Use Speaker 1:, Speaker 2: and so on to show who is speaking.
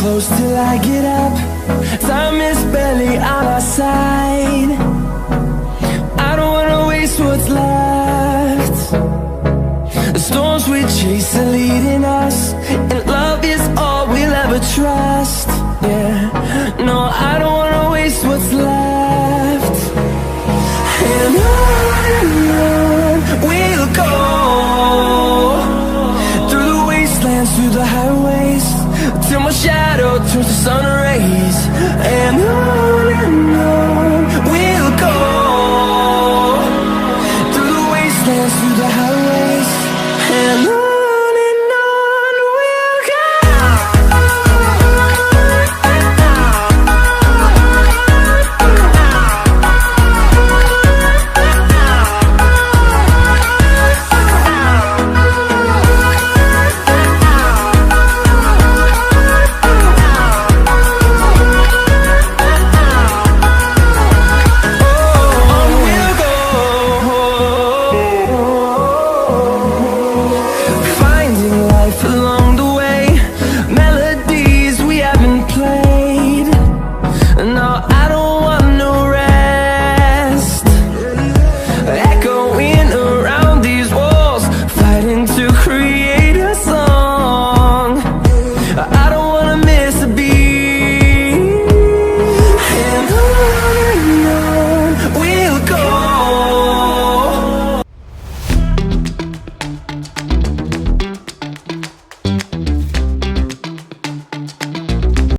Speaker 1: close till I get up. Time is barely on our side. I don't wanna waste what's left. The storms we chase are leading us, and love is all we'll ever trust. Yeah, no, I don't wanna waste what's left. And on we'll go, through the wastelands, through the highways, till my shadow turns to sun rays. And on we'll go, through the wastelands, through the highways.